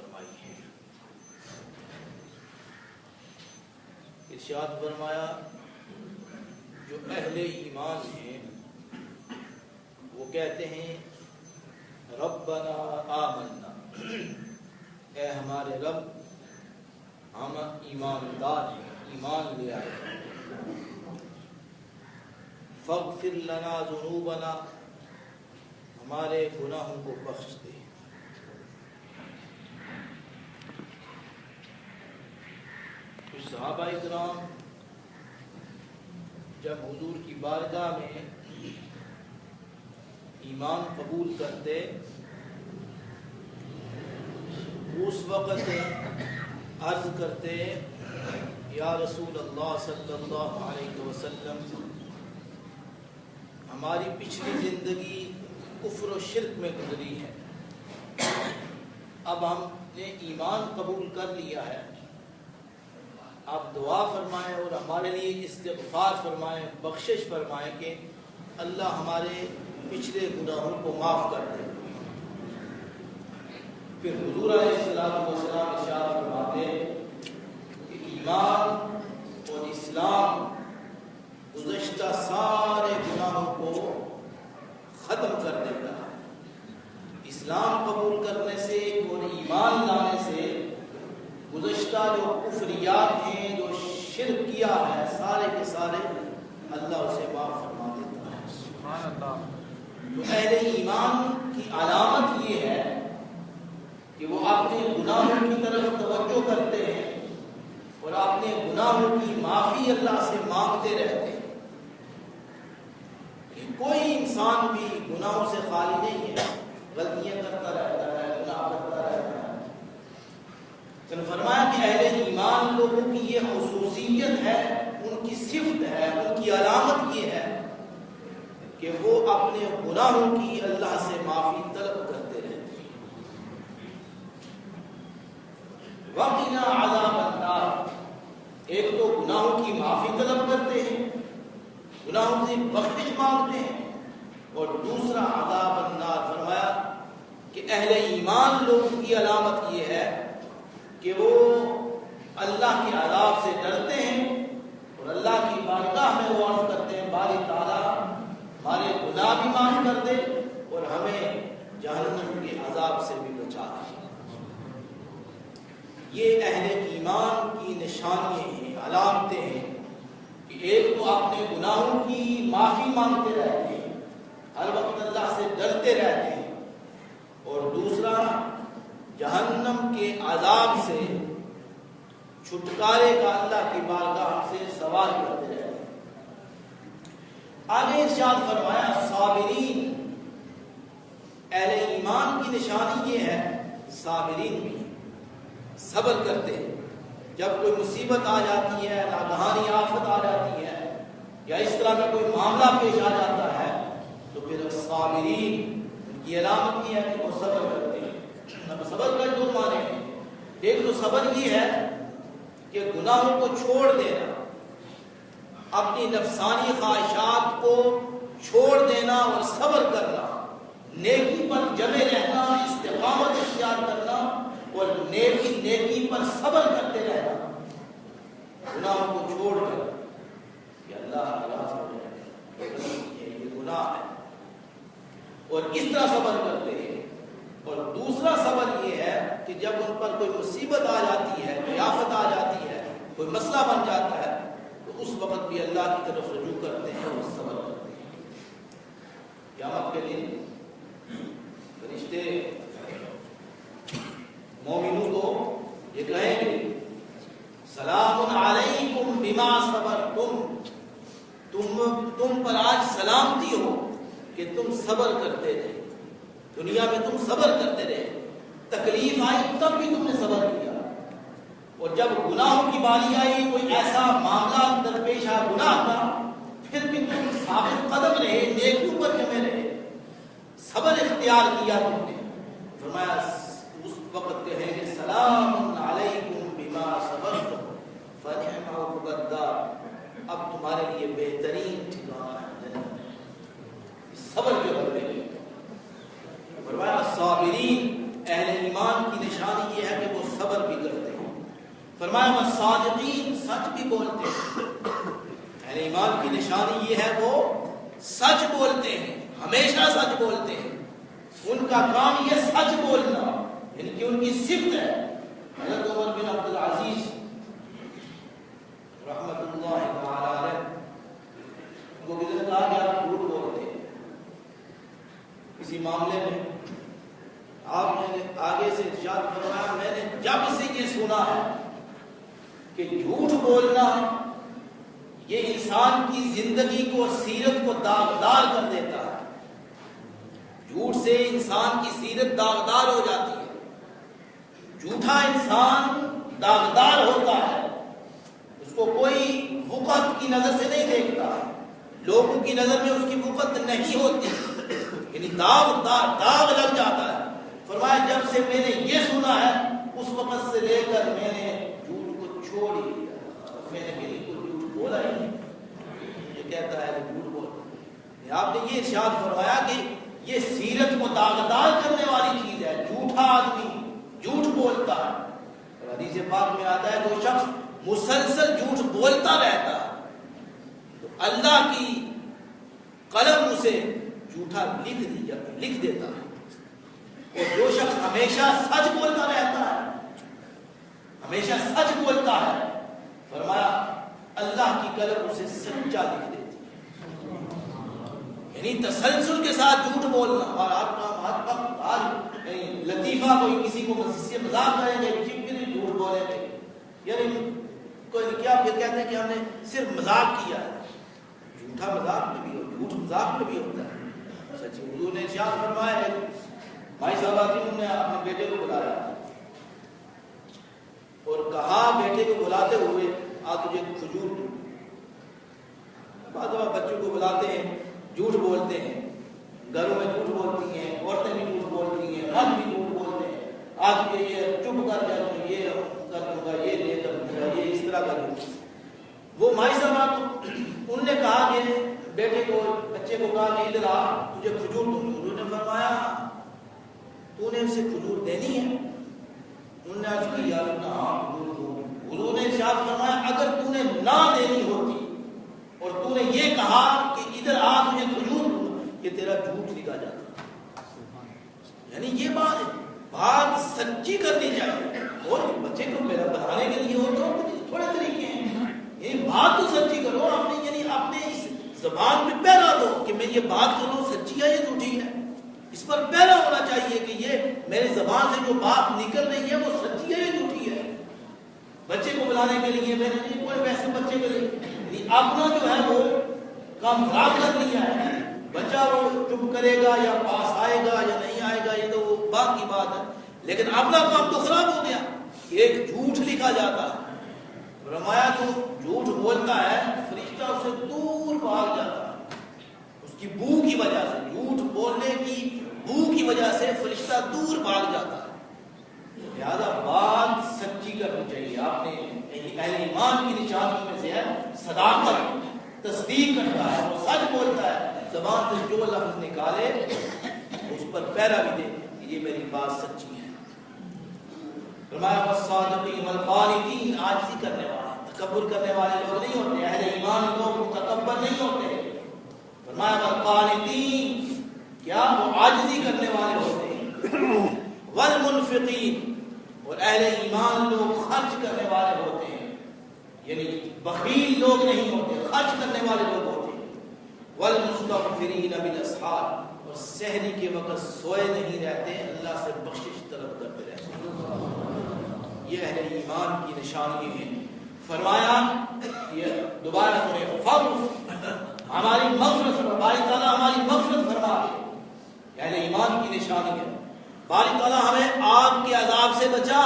فرمائی ہے۔ ارشاد فرمایا جو اہل ایمان ہیں وہ کہتے ہیں ربنا آمنا، اے ہمارے رب ہم ایماندار ہیں، ایمان لے آئے ہیں، فاغفر لنا ذنوبنا، ہمارے گناہوں کو بخش دے۔ کچھ صحابہ کرام جب حضور کی بارگاہ میں ایمان قبول کرتے اس وقت عرض کرتے یا رسول اللہ صلی اللہ علیہ وسلم ہماری پچھلی زندگی کفر و شرک میں گزری ہے، اب ہم نے ایمان قبول کر لیا ہے، آپ دعا فرمائیں اور ہمارے لیے استغفار فرمائیں، بخشش فرمائیں کہ اللہ ہمارے پچھلے گناہوں کو معاف کر دے۔ پھر حضور علیہ السلام ارشاد فرماتے کہ ایمان اور اسلام گزشتہ سارے گناہوں کو ختم کر دیتا ہے۔ اسلام قبول کرنے سے اور ایمان لانے سے گزشتہ جو کفریات ہیں، جو شرک کیا ہے، سارے کے سارے اللہ اسے معاف فرما دیتا ہے۔ سبحان اللہ۔ تو اہل ایمان کی علامت یہ ہے کہ وہ اپنے گناہوں کی طرف توجہ کرتے ہیں اور اپنے گناہوں کی معافی اللہ سے مانگتے رہتے ہیں۔ کوئی انسان بھی گناہوں سے خالی نہیں ہے، غلطیاں کرتا رہتا ہے، گناہ کرتا رہتا ہے۔ تو فرمایا کہ اہل ایمان لوگوں کی یہ خصوصیت ہے، ان کی صفت ہے، ان کی علامت یہ ہے کہ وہ اپنے گناہوں کی اللہ سے معافی طلب کرتے رہتے ہیں۔ وَقِنَا عَذَابَ النَّارِ، ایک تو گناہوں کی معافی طلب کرتے ہیں، گناہوں سے بخشش مانگتے ہیں، اور دوسرا عذاب النار، فرمایا کہ اہل ایمان لوگوں کی علامت یہ ہے کہ وہ اللہ کے عذاب سے ڈرتے ہیں اور اللہ کی بارگاہ میں وہ عرض کرتے ہیں باری تعالیٰ ہمارے گناہ بھی معاف کر دے اور ہمیں جہنم کے عذاب سے بھی بچا دے۔ یہ اہل ایمان کی نشانیاں ہیں، علامتیں ہیں کہ ایک تو اپنے گناہوں کی معافی مانگتے رہتے ہیں، ہر وقت اللہ سے ڈرتے رہتے ہیں، اور دوسرا جہنم کے عذاب سے چھٹکارے کا اللہ کی بارگاہ سے سوال کرتے رہتے ہیں۔ آگے ارشاد فرمایا صابرین، اہل ایمان کی نشانی یہ ہے صابرین بھی صبر کرتے ہیں۔ جب کوئی مصیبت آ جاتی ہے، ناگہانی آفت آ جاتی ہے، یا اس طرح کا کوئی معاملہ پیش آ جاتا ہے، تو پھر صابرین کی علامت یہ ہے کہ وہ صبر کرتے ہیں۔ اب صبر کا جو معنی ہے، ایک تو صبر یہ ہے کہ گناہوں کو چھوڑ دینا، اپنی نفسانی خواہشات کو چھوڑ دینا اور صبر کرنا، نیکی پر جمے رہنا، استقامت اختیار کرنا اور نیکی پر صبر کرتے رہنا، گناہوں کو چھوڑ کر کہ اللہ یہ گناہ ہے، اور اس طرح صبر کرتے ہیں۔ اور دوسرا صبر یہ ہے کہ جب ان پر کوئی مصیبت آ جاتی ہے، کوئی آفت آ جاتی ہے، کوئی مسئلہ بن جاتا ہے، تو اس وقت بھی اللہ کی طرف رجوع کرتے ہیں اور صبر کرتے ہیں۔ قیامت کے دن فرشتے مومنوں کو یہ کہیں گے سلام علیکم بما صبرتم، تم پر آج سلامتی ہو کہ تم صبر کرتے رہے، دنیا میں تم صبر کرتے رہے، تکلیف آئی تب بھی تم نے صبر کیا، اور جب گناہوں کی باری آئی، کوئی ایسا معاملہ درپیش آیا گناہ کا، پھر بھی تم ثابت قدم رہے، نیکیوں پر جمے رہے، صبر اختیار کیا تم نے۔ فرمایا اس وقت کہیں گے سلام علیکم بما صبرتم فنعم عقبی الدار، اب تمہارے لیے بہترین ٹھکانہ ہے جنت۔ صبر کے بدلے میں فرمایا صابرین، اہل ایمان کی نشانی یہ ہے فرمایا والصادقین، سچ بھی بولتے ہیں۔ اہل ایمان کی نشانی یہ ہے وہ سچ بولتے ہیں، ہمیشہ سچ بولتے ہیں، ان کا کام یہ سچ بولنا، یعنی کہ ان کی صفت ہے۔ حضرت عمر بن عبد العزیز رحمت اللہ تعالی علیہ کو کسی نے کہا کہ آپ جھوٹ بولتے ہیں کسی معاملے میں، آپ نے آگے سے ارشاد فرمایا میں نے جب سے یہ سنا ہے کہ جھوٹ بولنا یہ انسان کی زندگی کو، سیرت کو داغدار کر دیتا ہے، جھوٹ سے انسان کی سیرت داغدار ہو جاتی ہے، جھوٹا انسان داغدار ہوتا ہے، اس کو کوئی وقت کی نظر سے نہیں دیکھتا، لوگوں کی نظر میں اس کی وقت نہیں ہوتی، یعنی داغ لگ جاتا ہے۔ فرمایا جب سے میں نے یہ سنا ہے اس وقت سے لے کر میں نے جھوٹ کو چھوڑ ہی دیا، میں نے بالکل جھوٹ بولا ہی نہیں۔ یہ کہتا ہے کہ جھوٹ بول، آپ نے یہ ارشاد فرمایا کہ یہ سیرت کو داغدار کرنے والی چیز ہے، جھوٹا آدمی جھوٹ بولتا ہے۔ اور حدیث پاک میں آتا ہے جو شخص مسلسل جھوٹ بولتا رہتا ہے تو اللہ کی قلم اسے جھوٹا لکھ دیتا ہے، اور جو شخص ہمیشہ سچ بولتا رہتا ہے، ہمیشہ سچ بولتا ہے، فرمایا اللہ کی قلم اسے سچا لکھ دیتی ہے۔ یعنی تسلسل کے ساتھ جھوٹ بولنا، اور آج لطیفہ کوئی کسی کو سے مذاق کریں گے جھوٹ بولیں گے، یعنی کوئی کیا پھر کہتے ہیں کہ ہم نے صرف مذاق کیا ہے، جھوٹا مذاق میں بھی ہو، جھوٹ مذاق میں بھی ہوتا ہے۔ سچی حضور نے ارشاد فرمایا ہے، بھائی صاحب انہوں نے اپنے بیٹے کو بلایا اور کہا بیٹے کو بلاتے ہوئے آ تجھے کھجور دوں۔ بعض دفعہ بچوں کو بلاتے ہیں جھوٹ بولتے ہیں، گھروں میں جھوٹ بولتی ہیں، عورتیں بھی جھوٹ بولتی ہیں، مرد بھی جھوٹ بولتے ہیں، آج یہ چپ کر جا تو یہ کر دوں گا، یہ لے کر دوں گا، یہ اس طرح کا جھوٹ۔ وہ مائی صاحب انہوں نے کہا کہ بیٹے کو، بچے کو کہا کہ ادھر آ تجھے کھجور دوں گی۔ انہوں نے فرمایا تو نے اسے کھجور دینی ہے؟ انہوں نے عرض کی یا اللہ ہاں کھجور دوں۔ حضور نے ارشاد فرمایا اگر تو نے نہ دینی ہوتی اور تو نے یہ کہا کہ ادھر آ تجھے کھجور دوں، یہ تیرا جھوٹ لکھا جاتا۔ یعنی یہ بات سچی کرنی چاہیے، اور بچے کو میرا بڑھانے کے لیے اور تو تھوڑے طریقے ہیں، یہ بات تو سچی کرو، اپنے اس زبان پہ پیرا دو کہ میں یہ بات کر رہا ہوں سچی ہے یا جھوٹی ہے، اس پر پیرا ہونا چاہیے کہ یہ میرے زبان سے جو بات نکل رہی ہے وہ سچی ہے یا جھوٹی ہے۔ بچے کو بلانے کے لیے میں نے کوئی ویسے بچے کے لیے اپنا جو ہے وہ کام خراب کر لیا ہے، بچہ وہ چپ کرے گا یا پاس آئے گا یا نہیں آئے گا یہ تو وہ بات کی بات ہے، لیکن اپنا کام تو خراب ہو گیا، ایک جھوٹ لکھا جاتا ہے۔ فرمایا تو جھوٹ بولتا ہے فرشتہ اسے دور بھاگ جاتا ہے، اس کی بو کی وجہ سے، جھوٹ بولنے کی بو کی وجہ سے فرشتہ دور بھاگ جاتا ہے۔ لہذا بات سچی کرنی چاہیے۔ آپ نے اہل ایمان کی نشانیوں میں سے ہے صداقت، تصدیق کرتا ہے، وہ سچ بولتا ہے، زبان سے جو لفظ نکالے اس پر پیرا بھی دے کہ یہ میری بات سچی ہے۔ فرمایا والصادقین والقانتین، عاجزی کرنے والے، تکبر کرنے والے لوگ نہیں ہوتے، اہل ایمان لوگ متکبر نہیں ہوتے۔ فرمایا والقانتین، کیا وہ عاجزی کرنے والے ہوتے ہیں، والمنفقین، اور اہل ایمان لوگ خرچ کرنے والے ہوتے ہیں، یعنی بخیل لوگ نہیں ہوتے، خرچ کرنے والے لوگ ہوتے ہیں، والمستغفرین بالاسحار، اور سحری کے وقت سوئے نہیں رہتے، اللہ سے بخشش طلب کرتے رہتے ہیں۔ یہ اہل ایمان کی نشانی ہے۔ فرمایا یہ دوبارہ سنیں، فغفر، ہماری مغفرت فرما، باری تعالیٰ ہماری مغفرت فرما دے، اہل ایمان کی نشانی ہے۔ باری تعالیٰ ہمیں آگ کے عذاب سے بچا،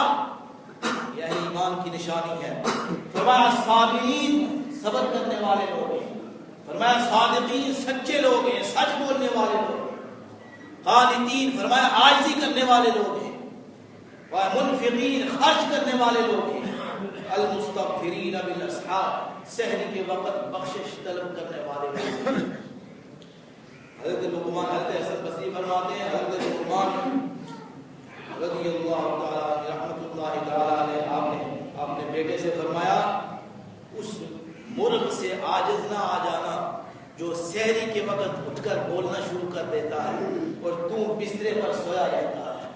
یہ اہل ایمان کی نشانی ہے۔ فرمایا صابرین، صبر کرنے والے لوگ ہیں۔ فرمایا صادقین، سچے لوگ ہیں، سچ بولنے والے لوگ ہیں۔ قانتین، فرمایا عاجزی کرنے والے لوگ ہیں۔ منفقین، خرچ کرنے والے لوگ ہیں۔ المستغفرین بالاسحار، سحری کے وقت بخشش طلب کرنے والے لوگ ہیں۔ حضرت لقمان، حضرت حسن بصری فرماتے ہیں، حضرت لقمان رضی اللہ تعالیٰ رحمۃ اللہ تعالیٰ علیہ آپ نے اپنے بیٹے سحری کے وقت اٹھ کر بولنا شروع کر دیتا ہے اور تو بسترے پر سویا رہتا ہے.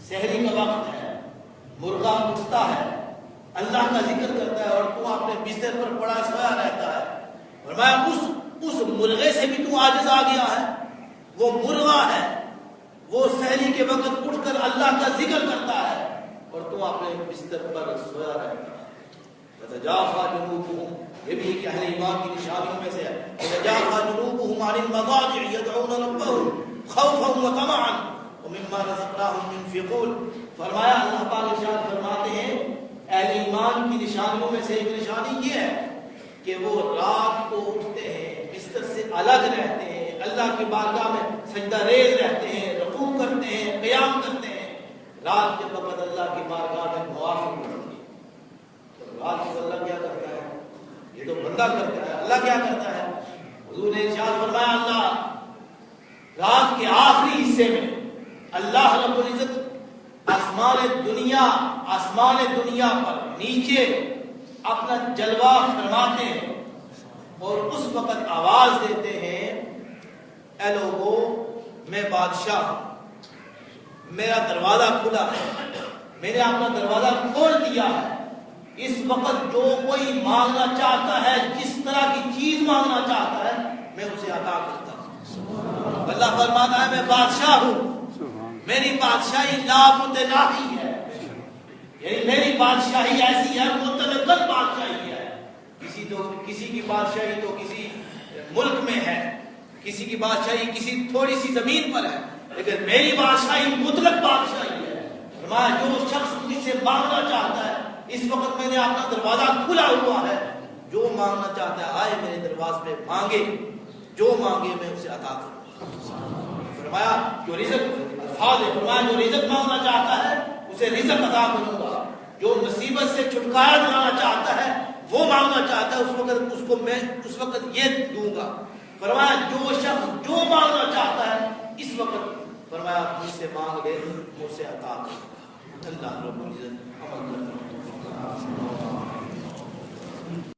سحری کا وقت ہے, مرغا اٹھتا ہے, اللہ کا ذکر کرتا ہے اور تو اپنے بستر پر پڑا سویا رہتا ہے. فرمایا اس مرغے سے بھی تو عاجز آ گیا ہے. وہ مرغا ہے, وہ سحری کے وقت اٹھ کر اللہ کا ذکر کرتا ہے اور تو اپنے بستر پر سویا رہتا ہے. تتجافى جنوبهم, یہ بھی کہ اہل ایمان کی نشانیوں میں سے ہے. تتجافى جنوبهم عن المضاجع يدعون ربهم خوفا وطمعا ومما رزقناهم ينفقون. فرمایا اللہ پاک ارشاد فرماتے ہیں اہل ایمان کی نشانیوں میں سے ایک نشانی یہ ہے کہ وہ رات کو اٹھتے ہیں, بستر سے الگ رہتے ہیں, اللہ کی بارگاہ میں سجدہ ریز رہتے ہیں, رکوع کرتے ہیں, قیام کرتے ہیں. رات کے وقت اللہ کی بارگاہ میں موافق کرتے ہیں. رات کو اللہ کیا کرتا ہے؟ یہ تو بندہ کرتا ہے. اللہ کیا کرتا ہے؟ حضور نے ارشاد فرمایا اللہ رات کے آخری حصے میں اللہ رب العزت آسمان دنیا پر نیچے اپنا جلوہ فرماتے ہیں اور اس وقت آواز دیتے ہیں اے لوگو میں بادشاہ ہوں, میرا دروازہ کھلا ہے, میں نے اپنا دروازہ کھول دیا ہے. اس وقت جو کوئی مانگنا چاہتا ہے, جس طرح کی چیز مانگنا چاہتا ہے, میں اسے عطا کرتا ہوں. اللہ فرماتا ہے میں بادشاہ ہوں, میری بادشاہی لا متناہی ہے, یعنی میری بادشاہی ایسی ہے متنقل بادشاہی ہے. کسی کی بادشاہی تو کسی ملک میں ہے, کسی کی بادشاہی کسی تھوڑی سی زمین پر ہے, لیکن میری بادشاہی مطلق بادشاہی ہے. فرمایا جو شخص مجھ سے مانگنا چاہتا ہے, اس وقت میں نے اپنا دروازہ کھلا ہوا ہے, جو مانگنا چاہتا ہے آئے میرے دروازے پہ مانگے, جو مانگے میں اسے عطا کروں. فرمایا جو رزق الفاظ ہے, فرمایا جو رزق مانگنا چاہتا ہے اسے رزق عطا کروں گا. جو مصیبت سے چھٹکارا دلانا چاہتا ہے, وہ مانگنا چاہتا ہے, اس وقت اس کو میں اس وقت یہ دوں گا. فرمایا جو شخص جو مانگنا چاہتا ہے اس وقت فرمایا مجھ سے مانگ لے, مجھ سے عطا کروں گا. اللہ رب العزت عمل کرتا ہے.